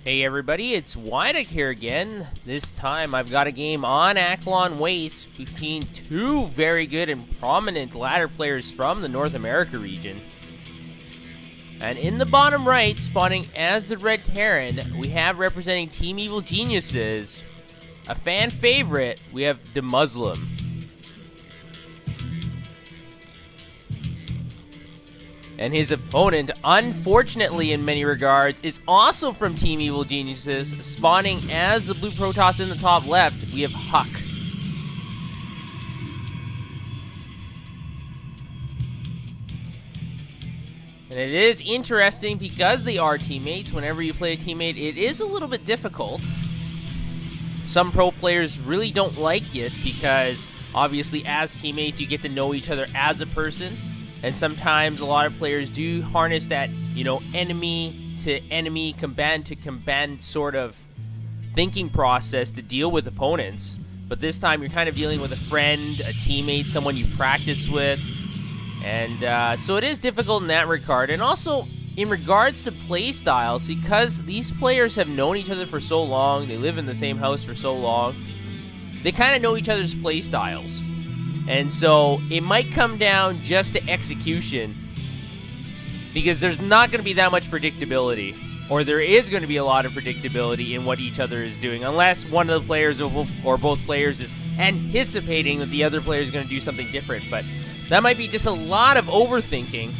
Hey everybody, it's Wydick here again. This time I've got a game on Akilon Waste between two very good and prominent ladder players from the North America region. And in the bottom right, spawning as the Red Terran, we have representing Team Evil Geniuses, a fan favorite, we have Demuslim. And his opponent, unfortunately in many regards, is also from Team Evil Geniuses, spawning as the blue Protoss in the top left, we have Huk. And it is interesting because they are teammates. Whenever you play a teammate, it is a little bit difficult. Some pro players really don't like it because, obviously, as teammates, you get to know each other as a person. And sometimes a lot of players do harness that, enemy to enemy, combatant to combatant sort of thinking process to deal with opponents. But this time you're kind of dealing with a friend, a teammate, someone you practice with. And so it is difficult in that regard. And also in regards to play styles, because these players have known each other for so long, they live in the same house for so long, they kind of know each other's play styles. And so it might come down just to execution because there's not going to be that much predictability, or there is going to be a lot of predictability in what each other is doing, unless one of the players or both players is anticipating that the other player is going to do something different. But that might be just a lot of overthinking.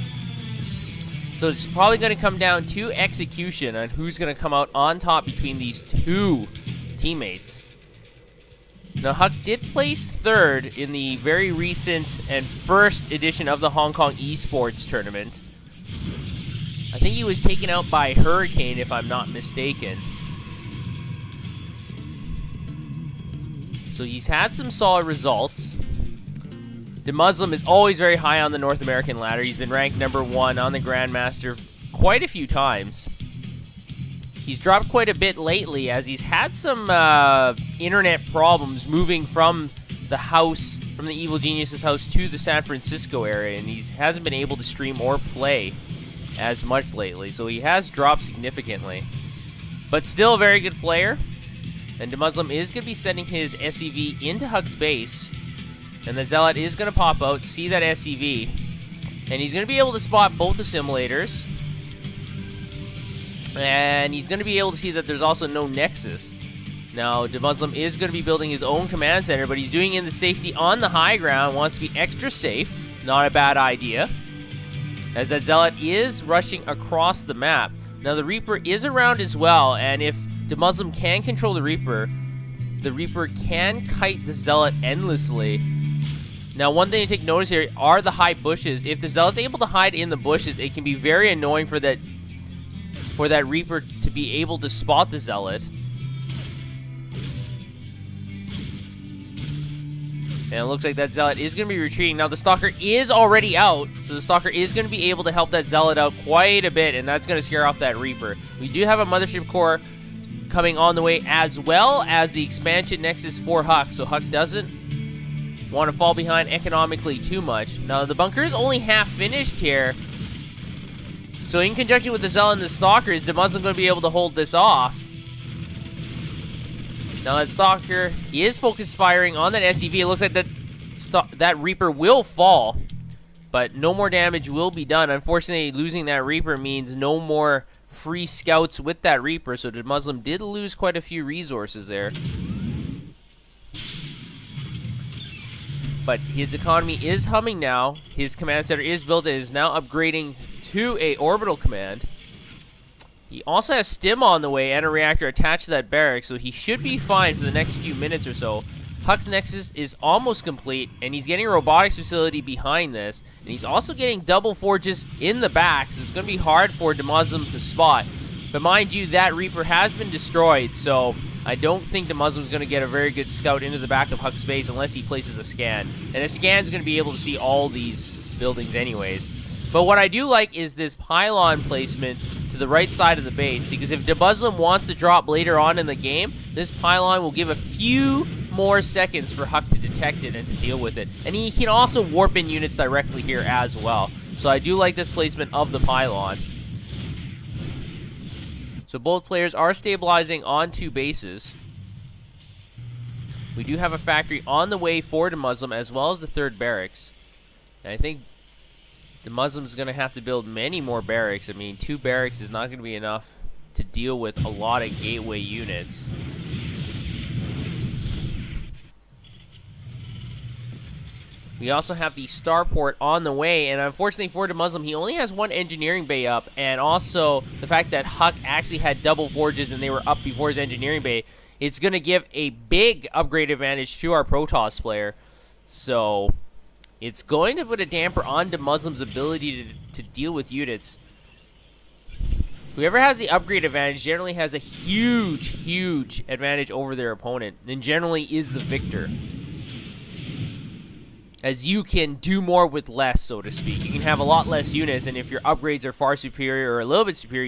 So it's probably going to come down to execution on who's going to come out on top between these two teammates. Now, Huk did place third in the very recent and first edition of the Hong Kong Esports Tournament. I think he was taken out by Hurricane, if I'm not mistaken. So he's had some solid results. Demuslim is always very high on the North American ladder. He's been ranked #1 on the Grandmaster quite a few times. He's dropped quite a bit lately as he's had some internet problems moving from the house, from the Evil Geniuses house to the San Francisco area, and he hasn't been able to stream or play as much lately, so he has dropped significantly. But still a very good player, and Demuslim is going to be sending his SEV into Huk's base, and the Zealot is going to pop out, see that SEV, and he's going to be able to spot both assimilators. And he's going to be able to see that there's also no Nexus. Now, Demuslim is going to be building his own command center, but he's doing it in the safety on the high ground, wants to be extra safe. Not a bad idea, as that Zealot is rushing across the map. Now, the Reaper is around as well, and if Demuslim can control the Reaper can kite the Zealot endlessly. Now, one thing to take notice here are the high bushes. If the Zealot's able to hide in the bushes, it can be very annoying for that Reaper to be able to spot the Zealot. And it looks like that Zealot is going to be retreating. Now, the Stalker is already out, so the Stalker is going to be able to help that Zealot out quite a bit, and that's going to scare off that Reaper. We do have a Mothership Core coming on the way, as well as the expansion Nexus for Huk, so Huk doesn't want to fall behind economically too much. Now, the bunker is only half finished here. So in conjunction with the Zealot and the Stalker, is Demuslim going to be able to hold this off? Now that Stalker is focus firing on that SEV. It looks like that Reaper will fall, but no more damage will be done. Unfortunately, losing that Reaper means no more free scouts with that Reaper, so Demuslim did lose quite a few resources there. But his economy is humming now. His command center is built and is now upgrading to a orbital command. He also has stim on the way and a reactor attached to that barrack, so he should be fine for the next few minutes or so. Huk's Nexus is almost complete, and he's getting a robotics facility behind this, and he's also getting double forges in the back, so it's going to be hard for Demuslim to spot. But mind you, that Reaper has been destroyed, so I don't think Demuslim's going to get a very good scout into the back of Huk's base unless he places a scan. And a scan's going to be able to see all these buildings anyways. But what I do like is this pylon placement to the right side of the base, because if Demuslim wants to drop later on in the game, this pylon will give a few more seconds for Huk to detect it and to deal with it. And he can also warp in units directly here as well. So I do like this placement of the pylon. So both players are stabilizing on 2 bases. We do have a factory on the way for Demuslim as well as the 3rd barracks. And I think Demuslim's going to have to build many more barracks. I mean, 2 barracks is not going to be enough to deal with a lot of gateway units. We also have the starport on the way, and unfortunately for Demuslim, he only has 1 engineering bay up, and also the fact that Huk actually had double forges and they were up before his engineering bay, it's going to give a big upgrade advantage to our Protoss player. So it's going to put a damper on Demuslim's ability to deal with units. Whoever has the upgrade advantage generally has a huge advantage over their opponent, and generally is the victor. As you can do more with less, so to speak. You can have a lot less units, and if your upgrades are far superior or a little bit superior,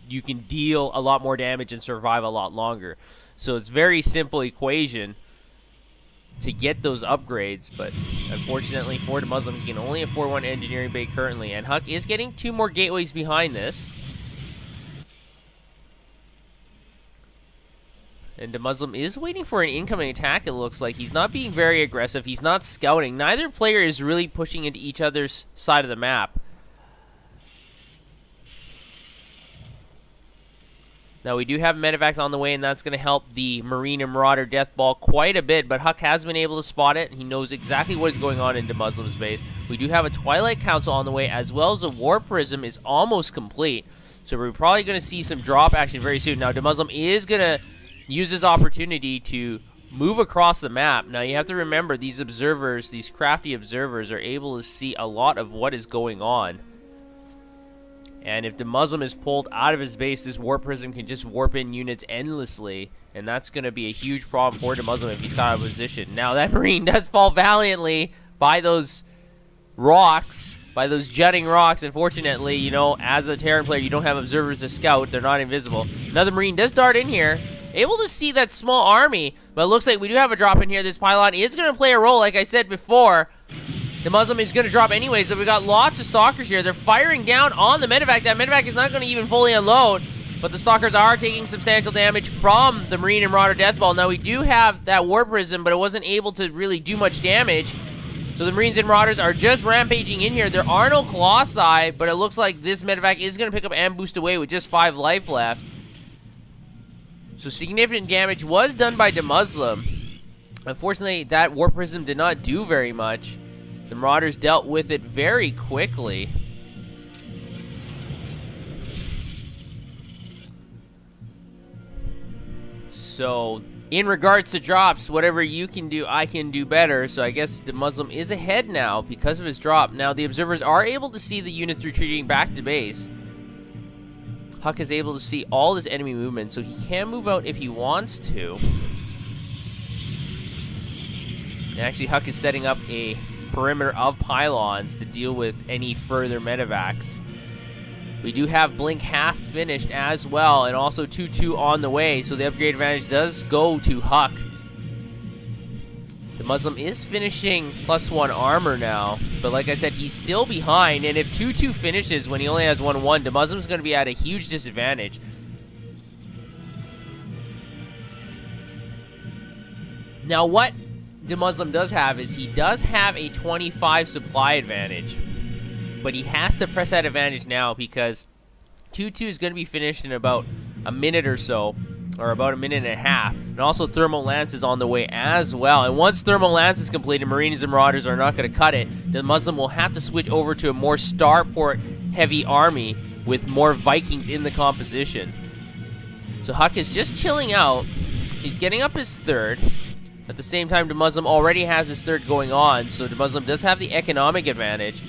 you can deal a lot more damage and survive a lot longer. So it's a very simple equation to get those upgrades, but unfortunately for Demuslim, he can only afford 1 engineering bay currently, and Huk is getting 2 more gateways behind this. And Demuslim is waiting for an incoming attack, it looks like. He's not being very aggressive. He's not scouting. Neither player is really pushing into each other's side of the map. Now, we do have medevacs on the way, and that's going to help the Marine and Marauder death ball quite a bit. But Huk has been able to spot it, and he knows exactly what is going on in Demuslim's base. We do have a Twilight Council on the way, as well as a War Prism is almost complete. So we're probably going to see some drop action very soon. Now, Demuslim is going to use this opportunity to move across the map. Now, you have to remember, these observers, these crafty observers, are able to see a lot of what is going on. And if Demuslim is pulled out of his base, this Warp Prism can just warp in units endlessly, and that's going to be a huge problem for Demuslim if he's got out of position. Now, that Marine does fall valiantly by those rocks, by those jutting rocks. Unfortunately, you know, as a Terran player, you don't have observers to scout. They're not invisible. Another Marine does dart in here, able to see that small army, but it looks like we do have a drop in here. This pylon is going to play a role, like I said before. Demuslim is going to drop anyways, but we got lots of stalkers here. They're firing down on the medevac. That medevac is not going to even fully unload, but the stalkers are taking substantial damage from the Marine and Marauder death ball. Now, we do have that War Prism, but it wasn't able to really do much damage. So the Marines and Marauders are just rampaging in here. There are no Colossi, but it looks like this medevac is going to pick up and boost away with just 5 life left. So significant damage was done by Demuslim. Unfortunately, that War Prism did not do very much. The Marauders dealt with it very quickly. So, in regards to drops, whatever you can do, I can do better. So I guess Demuslim is ahead now because of his drop. Now, the observers are able to see the units retreating back to base. Huk is able to see all his enemy movement, so he can move out if he wants to. And actually, Huk is setting up a perimeter of pylons to deal with any further medevacs. We do have Blink half finished as well, and also 2-2 on the way, so the upgrade advantage does go to Huk. Demuslim is finishing +1 armor now, but like I said, he's still behind, and if 2-2 finishes when he only has 1-1, Demuslim's going to be at a huge disadvantage. Now, what Demuslim does have is he does have a 25 supply advantage, but he has to press that advantage now because 2-2 is going to be finished in about a minute or so, or about a minute and a half. And also Thermal Lance is on the way as well. And once Thermal Lance is completed, Marines and Marauders are not going to cut it. Demuslim will have to switch over to a more starport heavy army with more Vikings in the composition. So Huk is just chilling out. He's getting up his 3rd. At the same time, Demuslim already has his 3rd going on, so Demuslim does have the economic advantage.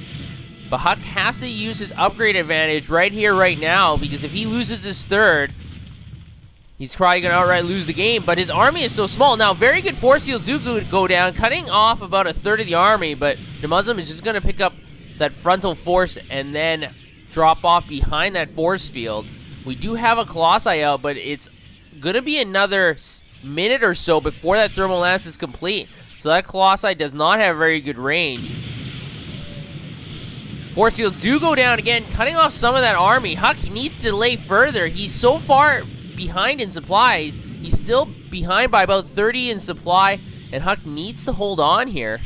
But Huk has to use his upgrade advantage right here, right now, because if he loses his 3rd, he's probably going to outright lose the game, but his army is so small. Now, very good force fields do go down, cutting off about a 3rd of the army, but Demuslim is just going to pick up that frontal force and then drop off behind that force field. We do have a Colossi out, but it's going to be another minute or so before that Thermal Lance is complete. So that Colossi does not have very good range. Force fields do go down again, cutting off some of that army. Huk needs to delay further. He's so far behind in supplies. He's still behind by about 30 in supply, and Huk needs to hold on here.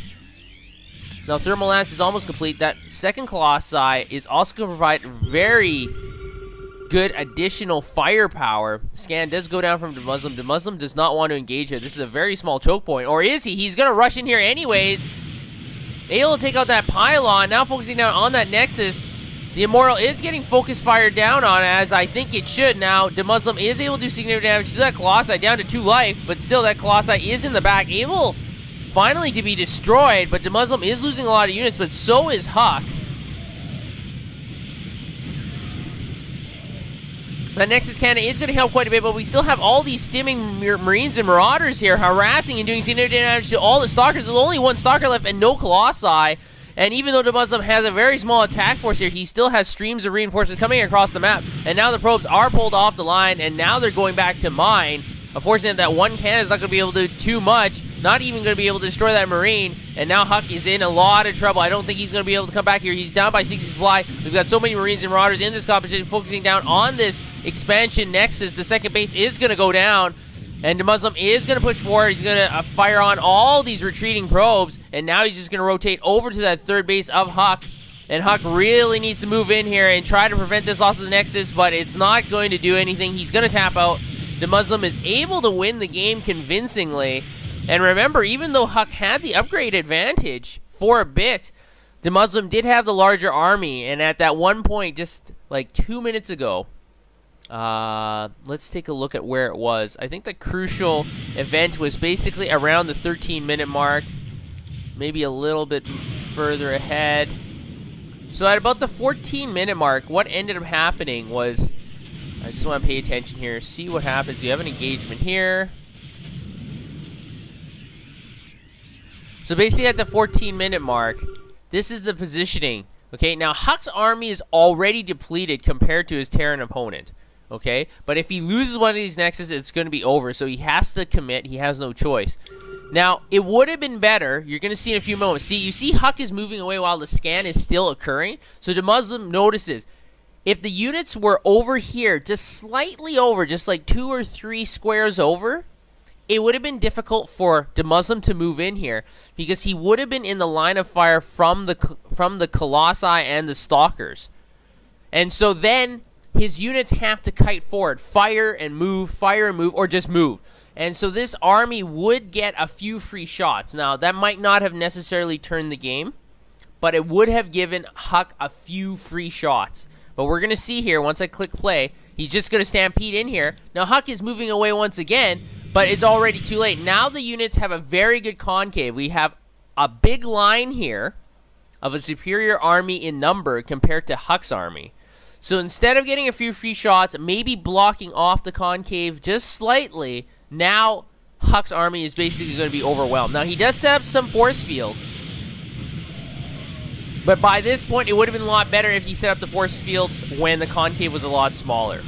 Now, Thermal Lance is almost complete. That second Colossi is also going to provide very good additional firepower. Scan does go down from Demuslim. Demuslim does not want to engage here. This is a very small choke point. Or is he? He's going to rush in here anyways. Able to take out that pylon. Now focusing down on that Nexus. The Immortal is getting focus fire down on, as I think it should. Now, Demuslim is able to do significant damage to that Colossi, down to 2 life. But still, that Colossi is in the back. Able finally to be destroyed, but Demuslim is losing a lot of units, but so is Huk. That Nexus cannon is going to help quite a bit, but we still have all these stimming Marines and Marauders here harassing and doing significant damage to all the Stalkers. There's only 1 Stalker left and no Colossi. And even though Demuslim has a very small attack force here, he still has streams of reinforcements coming across the map. And now the probes are pulled off the line, and now they're going back to mine. Unfortunately, that 1 cannon is not going to be able to do too much. Not even going to be able to destroy that Marine. And now Huk is in a lot of trouble. I don't think he's going to be able to come back here. He's down by 60 supply. We've got so many Marines and Marauders in this competition, focusing down on this expansion Nexus. The second base is going to go down. And Demuslim is going to push forward. He's going to fire on all these retreating probes. And now he's just going to rotate over to that third base of Huk. And Huk really needs to move in here and try to prevent this loss of the Nexus. But it's not going to do anything. He's going to tap out. Demuslim is able to win the game convincingly. And remember, even though Huk had the upgrade advantage for a bit, Demuslim did have the larger army. And at that one point, just like 2 minutes ago, let's take a look at where it was. I think the crucial event was basically around the 13-minute mark, maybe a little bit further ahead. So at about the 14-minute mark, what ended up happening was, I just want to pay attention here, see what happens. We have an engagement here. So basically at the 14-minute mark, this is the positioning. Okay, now Huk's army is already depleted compared to his Terran opponent. Okay, but if he loses one of these Nexus, it's going to be over. So he has to commit. He has no choice. Now, it would have been better. You're going to see in a few moments. See, you see Huk is moving away while the scan is still occurring. So Demuslim notices. If the units were over here, just slightly over, just like 2 or 3 squares over, it would have been difficult for Demuslim to move in here because he would have been in the line of fire from the Colossi and the Stalkers. And so then his units have to kite forward, fire and move, or just move. And so this army would get a few free shots. Now, that might not have necessarily turned the game, but it would have given Huk a few free shots. But we're going to see here, once I click play, he's just going to stampede in here. Now, Huk is moving away once again, but it's already too late. Now the units have a very good concave. We have a big line here of a superior army in number compared to Huk's army. So instead of getting a few free shots, maybe blocking off the concave just slightly, now Huk's army is basically going to be overwhelmed. Now he does set up some force fields, but by this point it would have been a lot better if he set up the force fields when the concave was a lot smaller.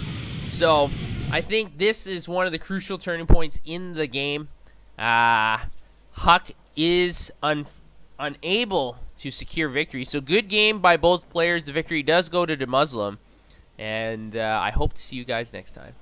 So I think this is one of the crucial turning points in the game. Huk is unable to secure victory. So good game by both players. The victory does go to Demuslim. And I hope to see you guys next time.